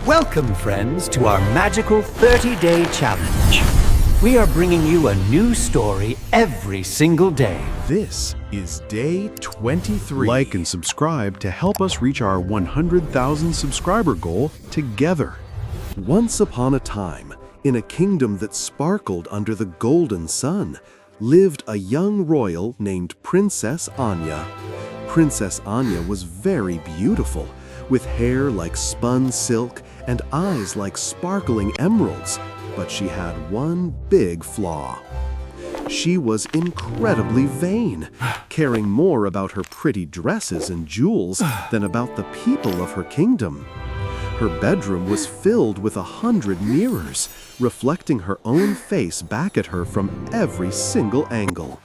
Welcome, friends, to our magical 30-day challenge. We are bringing you a new story every single day. This is day 23. Like and subscribe to help us reach our 100,000 subscriber goal together. Once upon a time, in a kingdom that sparkled under the golden sun, lived a young royal named Princess Anya. Princess Anya was very beautiful, with hair like spun silk and eyes like sparkling emeralds, but she had one big flaw. She was incredibly vain, caring more about her pretty dresses and jewels than about the people of her kingdom. Her bedroom was filled with 100 mirrors, reflecting her own face back at her from every single angle.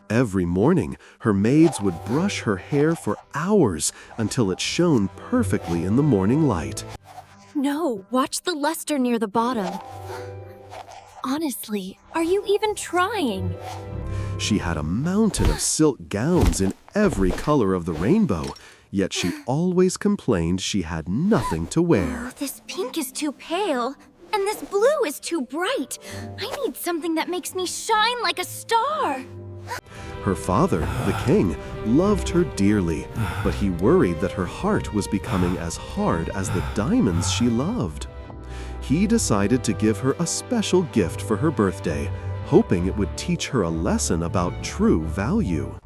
Every morning, her maids would brush her hair for hours until it shone perfectly in the morning light. No, watch the luster near the bottom. Honestly, are you even trying? She had a mountain of silk gowns in every color of the rainbow, yet she always complained she had nothing to wear. Oh, this pink is too pale, and this blue is too bright. I need something that makes me shine like a star. Her father, the king, loved her dearly, but he worried that her heart was becoming as hard as the diamonds she loved. He decided to give her a special gift for her birthday, hoping it would teach her a lesson about true value.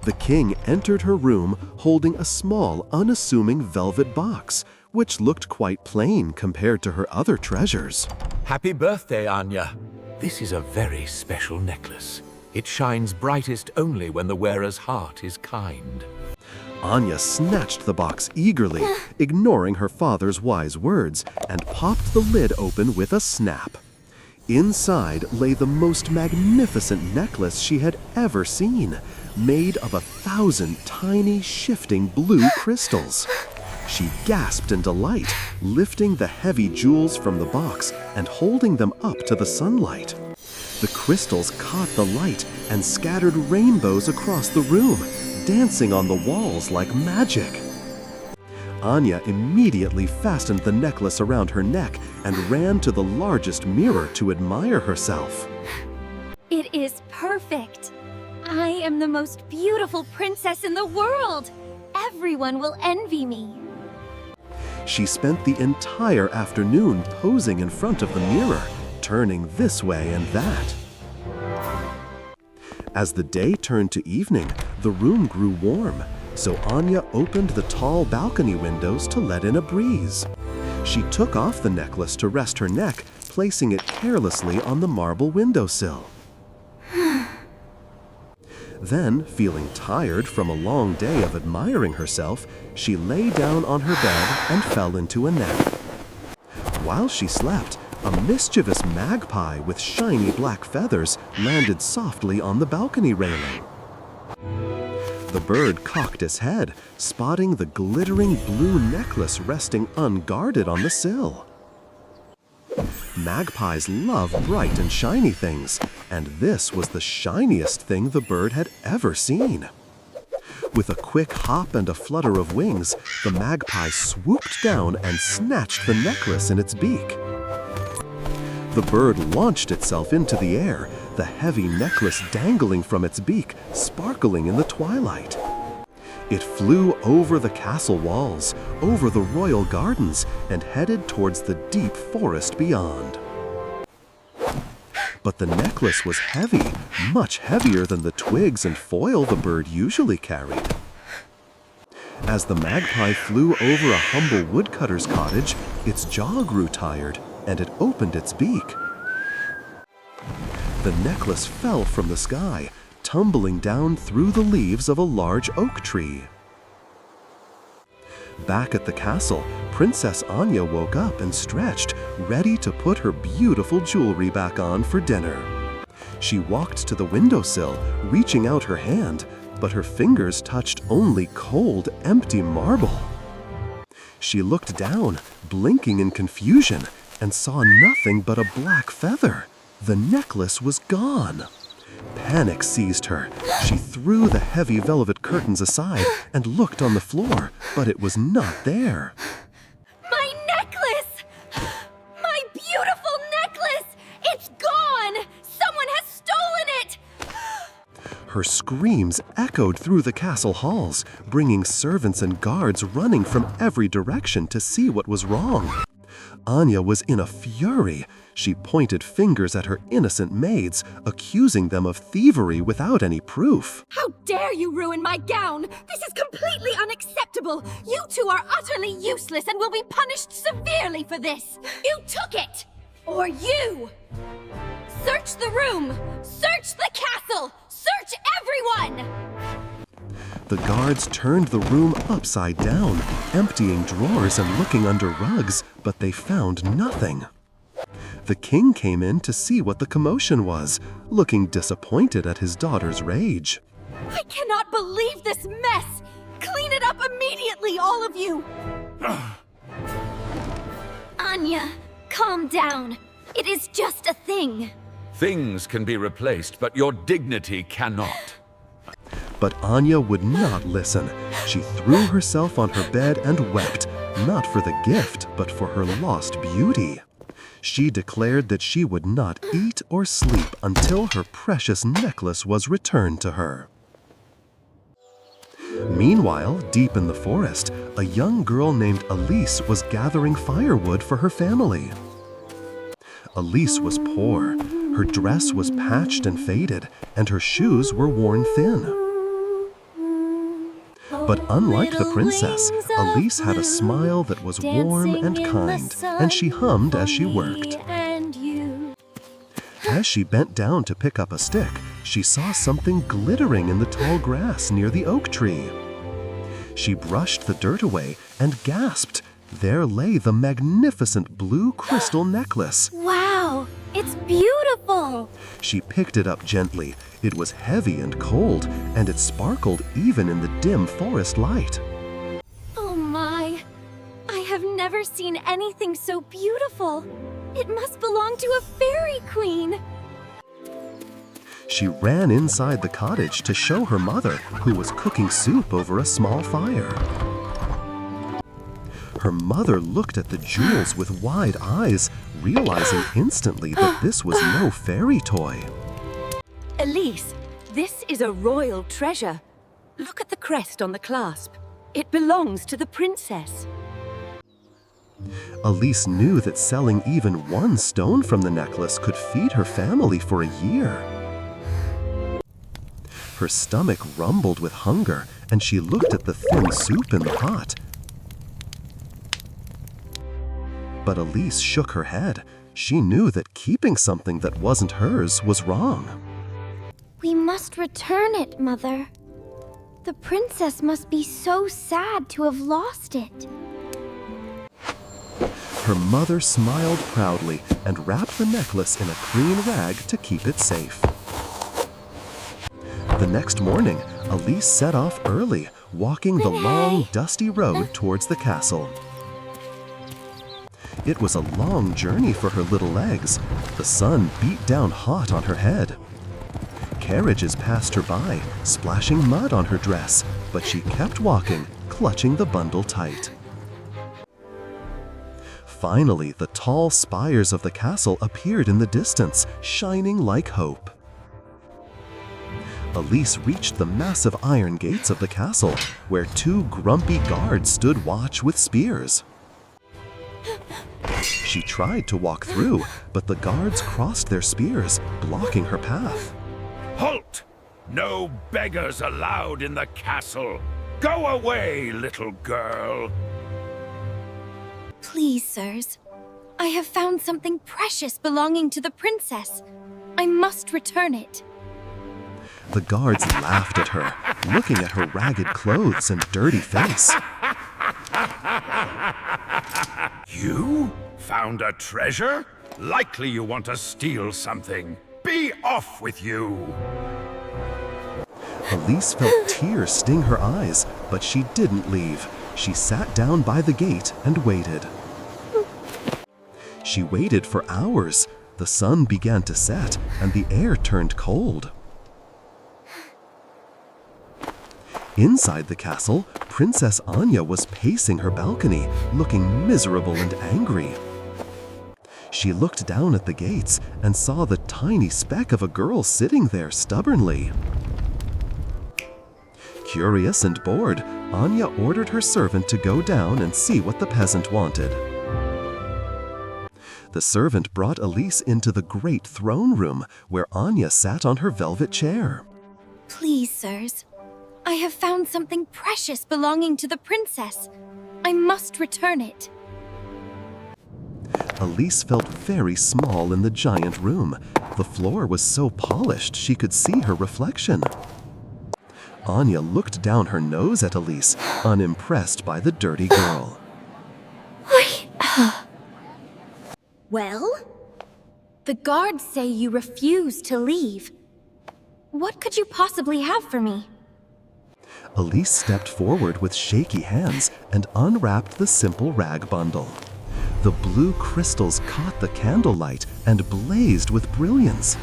The king entered her room holding a small, unassuming velvet box, which looked quite plain compared to her other treasures. Happy birthday, Anya. This is a very special necklace. It shines brightest only when the wearer's heart is kind. Anya snatched the box eagerly, ignoring her father's wise words, and popped the lid open with a snap. Inside lay the most magnificent necklace she had ever seen, made of 1,000 tiny, shifting blue crystals. She gasped in delight, lifting the heavy jewels from the box and holding them up to the sunlight. The crystals caught the light and scattered rainbows across the room, dancing on the walls like magic. Anya immediately fastened the necklace around her neck and ran to the largest mirror to admire herself. It is perfect. I am the most beautiful princess in the world. Everyone will envy me. She spent the entire afternoon posing in front of the mirror, turning this way and that. As the day turned to evening, the room grew warm, so Anya opened the tall balcony windows to let in a breeze. She took off the necklace to rest her neck, placing it carelessly on the marble windowsill. Then, feeling tired from a long day of admiring herself, she lay down on her bed and fell into a nap. While she slept, a mischievous magpie with shiny black feathers landed softly on the balcony railing. The bird cocked its head, spotting the glittering blue necklace resting unguarded on the sill. Magpies love bright and shiny things, and this was the shiniest thing the bird had ever seen. With a quick hop and a flutter of wings, the magpie swooped down and snatched the necklace in its beak. The bird launched itself into the air, the heavy necklace dangling from its beak, sparkling in the twilight. It flew over the castle walls, over the royal gardens, and headed towards the deep forest beyond. But the necklace was heavy, much heavier than the twigs and foil the bird usually carried. As the magpie flew over a humble woodcutter's cottage, its jaw grew tired, and it opened its beak. The necklace fell from the sky, tumbling down through the leaves of a large oak tree. Back at the castle, Princess Anya woke up and stretched, ready to put her beautiful jewelry back on for dinner. She walked to the windowsill, reaching out her hand, but her fingers touched only cold, empty marble. She looked down, blinking in confusion, and saw nothing but a black feather. The necklace was gone. Panic seized her. She threw the heavy velvet curtains aside and looked on the floor, but it was not there. My necklace! Her screams echoed through the castle halls, bringing servants and guards running from every direction to see what was wrong. Anya was in a fury. She pointed fingers at her innocent maids, accusing them of thievery without any proof. How dare you ruin my gown! This is completely unacceptable! You two are utterly useless and will be punished severely for this! You took it! Or you! Search the room! Search the castle! Search everyone! The guards turned the room upside down, emptying drawers and looking under rugs, but they found nothing. The king came in to see what the commotion was, looking disappointed at his daughter's rage. I cannot believe this mess! Clean it up immediately, all of you! Anya, calm down. It is just a thing. Things can be replaced, but your dignity cannot. But Anya would not listen. She threw herself on her bed and wept, not for the gift, but for her lost beauty. She declared that she would not eat or sleep until her precious necklace was returned to her. Meanwhile, deep in the forest, a young girl named Elise was gathering firewood for her family. Elise was poor. Her dress was patched and faded, and her shoes were worn thin. But unlike the princess, Elise had a smile that was warm and kind, and she hummed as she worked. As she bent down to pick up a stick, she saw something glittering in the tall grass near the oak tree. She brushed the dirt away and gasped. There lay the magnificent blue crystal necklace. Wow, it's beautiful! She picked it up gently. It was heavy and cold, and it sparkled even in the dim forest light. Oh my! I have never seen anything so beautiful. It must belong to a fairy queen. She ran inside the cottage to show her mother, who was cooking soup over a small fire. Her mother looked at the jewels with wide eyes, realizing instantly that this was no fairy toy. Elise, this is a royal treasure. Look at the crest on the clasp. It belongs to the princess. Elise knew that selling even one stone from the necklace could feed her family for a year. Her stomach rumbled with hunger, and she looked at the thin soup in the pot. But Elise shook her head. She knew that keeping something that wasn't hers was wrong. We must return it, Mother. The princess must be so sad to have lost it. Her mother smiled proudly and wrapped the necklace in a clean rag to keep it safe. The next morning, Elise set off early, walking the long, dusty road towards the castle. It was a long journey for her little legs. The sun beat down hot on her head. Carriages passed her by, splashing mud on her dress, but she kept walking, clutching the bundle tight. Finally, the tall spires of the castle appeared in the distance, shining like hope. Elise reached the massive iron gates of the castle, where two grumpy guards stood watch with spears. She tried to walk through, but the guards crossed their spears, blocking her path. Halt! No beggars allowed in the castle. Go away, little girl. Please, sirs. I have found something precious belonging to the princess. I must return it. The guards laughed at her, looking at her ragged clothes and dirty face. You found a treasure? Likely you want to steal something. Be off with you! Elise felt tears sting her eyes, but she didn't leave. She sat down by the gate and waited. She waited for hours. The sun began to set, and the air turned cold. Inside the castle, Princess Anya was pacing her balcony, looking miserable and angry. She looked down at the gates and saw the tiny speck of a girl sitting there stubbornly. Curious and bored, Anya ordered her servant to go down and see what the peasant wanted. The servant brought Elise into the great throne room, where Anya sat on her velvet chair. Please, sirs. I have found something precious belonging to the princess. I must return it. Elise felt very small in the giant room. The floor was so polished she could see her reflection. Anya looked down her nose at Elise, unimpressed by the dirty girl. Well? The guards say you refuse to leave. What could you possibly have for me? Elise stepped forward with shaky hands and unwrapped the simple rag bundle. The blue crystals caught the candlelight and blazed with brilliance.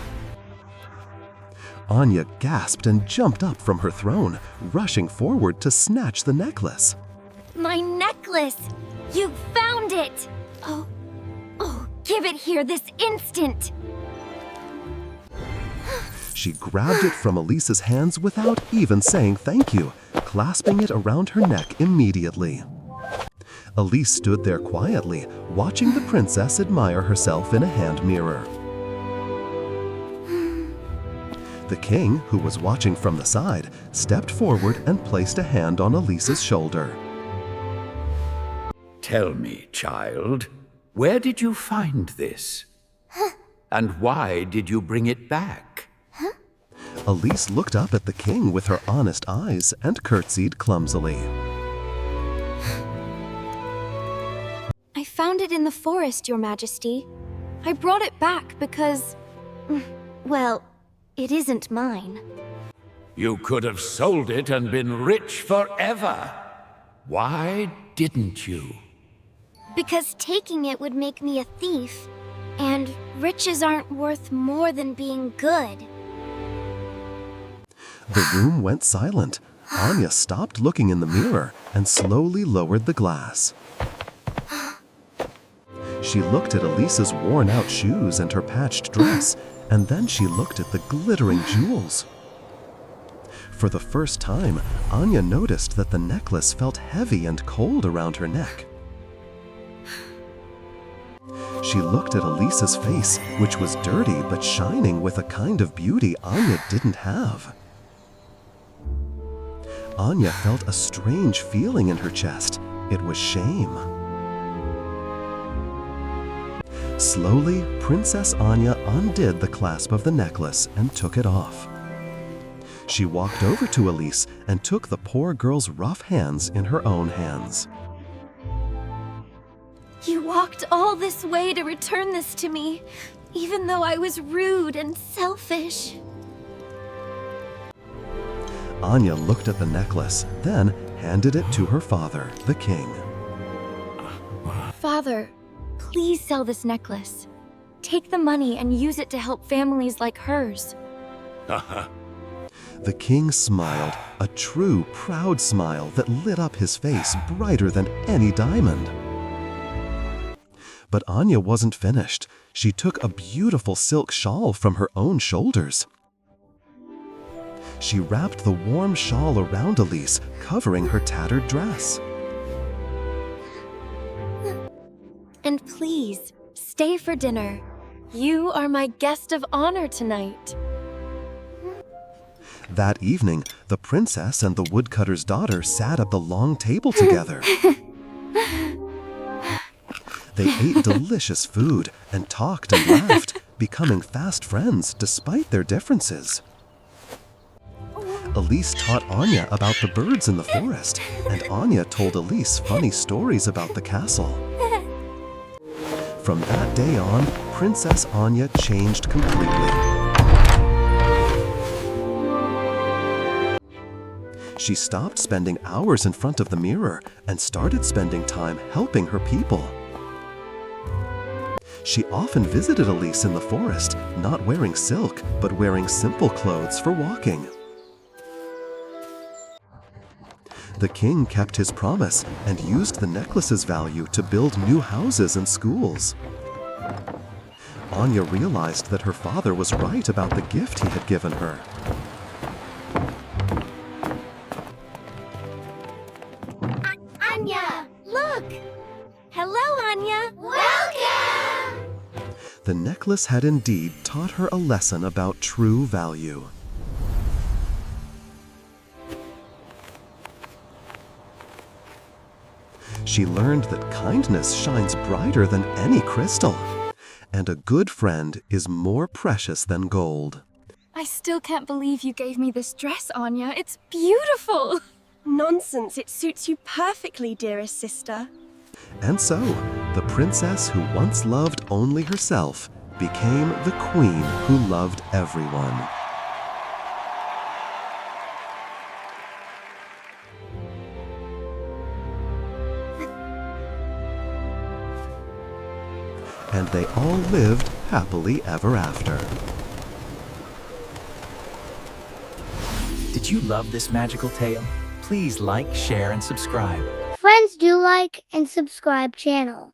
Anya gasped and jumped up from her throne, rushing forward to snatch the necklace. My necklace! You found it! Oh, give it here this instant! She grabbed it from Elise's hands without even saying thank you, clasping it around her neck immediately. Elise stood there quietly, watching the princess admire herself in a hand mirror. The king, who was watching from the side, stepped forward and placed a hand on Elise's shoulder. Tell me, child, where did you find this? And why did you bring it back? Elise looked up at the king with her honest eyes and curtsied clumsily. I found it in the forest, Your Majesty. I brought it back because, well, it isn't mine. You could have sold it and been rich forever. Why didn't you? Because taking it would make me a thief, and riches aren't worth more than being good. The room went silent. Anya stopped looking in the mirror and slowly lowered the glass. She looked at Elise's worn-out shoes and her patched dress, and then she looked at the glittering jewels. For the first time, Anya noticed that the necklace felt heavy and cold around her neck. She looked at Elise's face, which was dirty but shining with a kind of beauty Anya didn't have. Anya felt a strange feeling in her chest. It was shame. Slowly, Princess Anya undid the clasp of the necklace and took it off. She walked over to Elise and took the poor girl's rough hands in her own hands. You walked all this way to return this to me, even though I was rude and selfish. Anya looked at the necklace, then handed it to her father, the king. Father, please sell this necklace. Take the money and use it to help families like hers. The king smiled, a true, proud smile that lit up his face brighter than any diamond. But Anya wasn't finished. She took a beautiful silk shawl from her own shoulders. She wrapped the warm shawl around Elise, covering her tattered dress. And please, stay for dinner. You are my guest of honor tonight. That evening, the princess and the woodcutter's daughter sat at the long table together. They ate delicious food and talked and laughed, becoming fast friends despite their differences. Elise taught Anya about the birds in the forest, and Anya told Elise funny stories about the castle. From that day on, Princess Anya changed completely. She stopped spending hours in front of the mirror and started spending time helping her people. She often visited Elise in the forest, not wearing silk, but wearing simple clothes for walking. The king kept his promise and used the necklace's value to build new houses and schools. Anya realized that her father was right about the gift he had given her. Hello, Anya. Welcome! The necklace had indeed taught her a lesson about true value. She learned that kindness shines brighter than any crystal, and a good friend is more precious than gold. I still can't believe you gave me this dress, Anya. It's beautiful. Nonsense, it suits you perfectly, dearest sister. And so, the princess who once loved only herself became the queen who loved everyone. And they all lived happily ever after. Did you love this magical tale? Please like, share, and subscribe. Friends do like and subscribe channel.